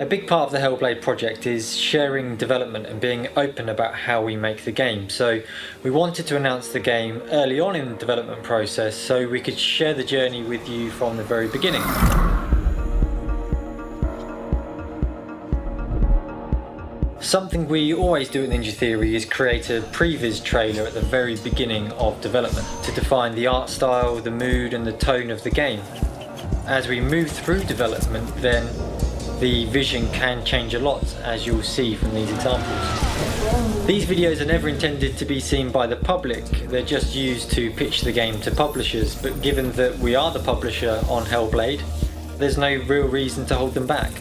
A big part of the Hellblade project is sharing development and being open about how we make the game. So we wanted to announce the game early on in the development process so we could share the journey with you from the very beginning. Something we always do at Ninja Theory is create a previs trailer at the very beginning of development to define the art style, the mood and the tone of the game. As we move through development, then the vision can change a lot, as you'll see from these examples. These videos are never intended to be seen by the public, they're just used to pitch the game to publishers, but given that we are the publisher on Hellblade, there's no real reason to hold them back.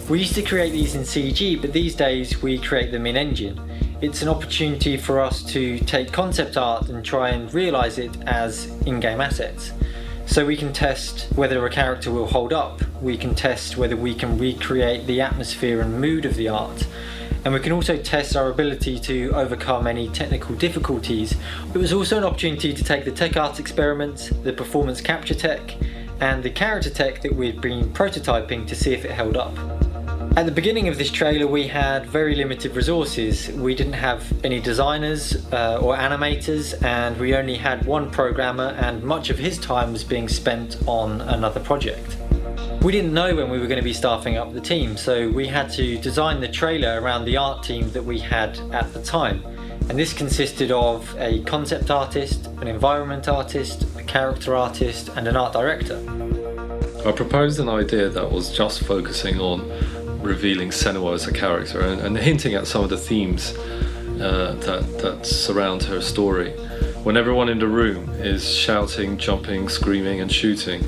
We used to create these in CG, but these days we create them in engine. It's an opportunity for us to take concept art and try and realise it as in-game assets. So we can test whether a character will hold up, we can test whether we can recreate the atmosphere and mood of the art, and we can also test our ability to overcome any technical difficulties. It was also an opportunity to take the tech art experiment, the performance capture tech, and the character tech that we'd been prototyping to see if it held up. At the beginning of this trailer we had very limited resources. We didn't have any designers or animators, and we only had one programmer, and much of his time was being spent on another project. We didn't know when we were going to be staffing up the team, so we had to design the trailer around the art team that we had at the time. And this consisted of a concept artist, an environment artist, a character artist and an art director. I proposed an idea that was just focusing on revealing Senua as a character and hinting at some of the themes that surround her story. When everyone in the room is shouting, jumping, screaming and shooting,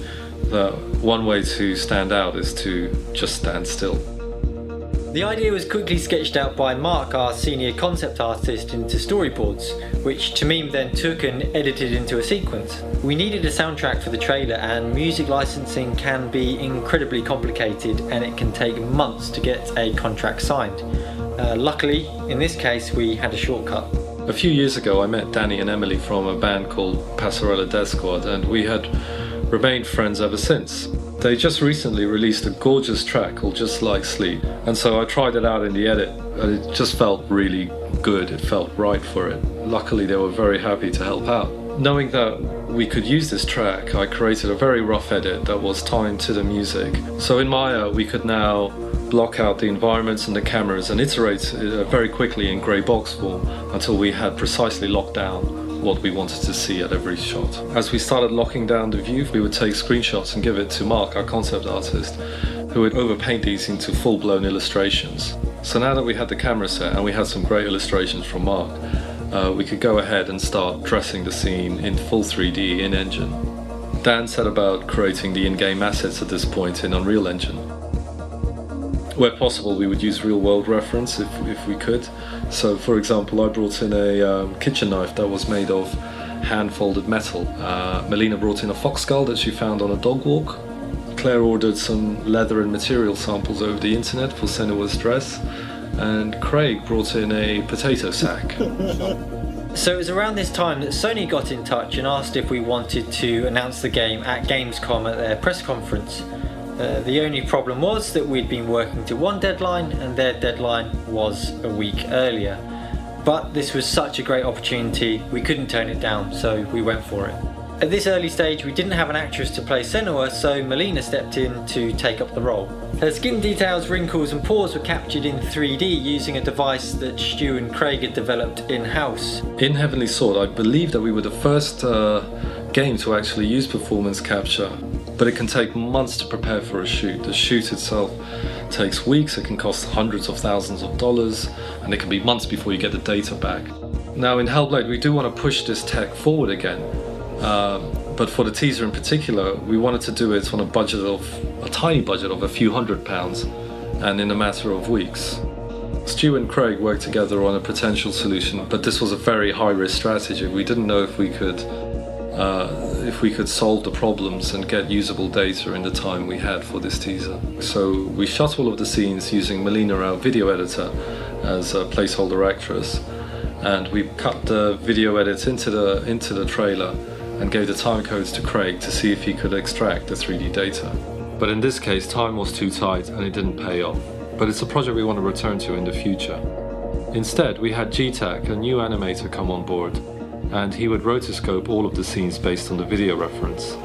that one way to stand out is to just stand still. The idea was quickly sketched out by Mark, our senior concept artist, into storyboards, which Tamim then took and edited into a sequence. We needed a soundtrack for the trailer, and music licensing can be incredibly complicated and it can take months to get a contract signed. Luckily, in this case, we had a shortcut. A few years ago I met Danny and Emily from a band called Passarella Death Squad, and we had remained friends ever since. They just recently released a gorgeous track called Just Like Sleep, and so I tried it out in the edit and it just felt really good, it felt right for it. Luckily they were very happy to help out. Knowing that we could use this track, I created a very rough edit that was timed to the music. So in Maya we could now block out the environments and the cameras and iterate very quickly in grey box form until we had precisely locked down what we wanted to see at every shot. As we started locking down the view, we would take screenshots and give it to Mark, our concept artist, who would overpaint these into full-blown illustrations. So now that we had the camera set and we had some great illustrations from Mark, we could go ahead and start dressing the scene in full 3D in Engine. Dan set about creating the in-game assets at this point in Unreal Engine. Where possible, we would use real-world reference if we could. So, for example, I brought in a kitchen knife that was made of hand-folded metal. Melina brought in a fox skull that she found on a dog walk. Claire ordered some leather and material samples over the internet for Senua's dress. And Craig brought in a potato sack. So it was around this time that Sony got in touch and asked if we wanted to announce the game at Gamescom at their press conference. The only problem was that we'd been working to one deadline and their deadline was a week earlier. But this was such a great opportunity, we couldn't turn it down, so we went for it. At this early stage we didn't have an actress to play Senua, so Melina stepped in to take up the role. Her skin details, wrinkles and pores were captured in 3D using a device that Stu and Craig had developed in-house. In Heavenly Sword, I believe that we were the first game to actually use performance capture, but it can take months to prepare for a shoot. The shoot itself takes weeks, it can cost hundreds of thousands of dollars, and it can be months before you get the data back. Now in Hellblade we do want to push this tech forward again, but for the teaser in particular we wanted to do it on a tiny budget of a few £100 and in a matter of weeks. Stu and Craig worked together on a potential solution, but this was a very high-risk strategy. We didn't know if we could solve the problems and get usable data in the time we had for this teaser. So we shot all of the scenes using Melina, our video editor, as a placeholder actress, and we cut the video edits into the trailer and gave the time codes to Craig to see if he could extract the 3D data. But in this case time was too tight and it didn't pay off. but it's a project we want to return to in the future. Instead, we had GTAC, a new animator, come on board, and he would rotoscope all of the scenes based on the video reference.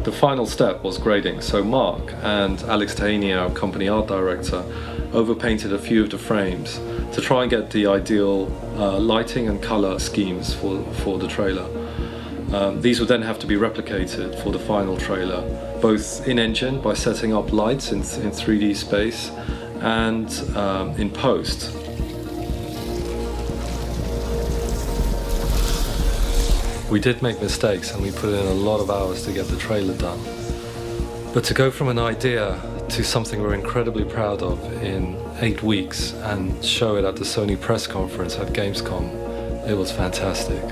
The final step was grading, so Mark and Alex Tahini, our company art director, overpainted a few of the frames to try and get the ideal lighting and color schemes for the trailer. These would then have to be replicated for the final trailer, both in-engine by setting up lights in 3D space and in post. We did make mistakes and we put in a lot of hours to get the trailer done. But to go from an idea to something we're incredibly proud of in 8 weeks and show it at the Sony press conference at Gamescom, it was fantastic.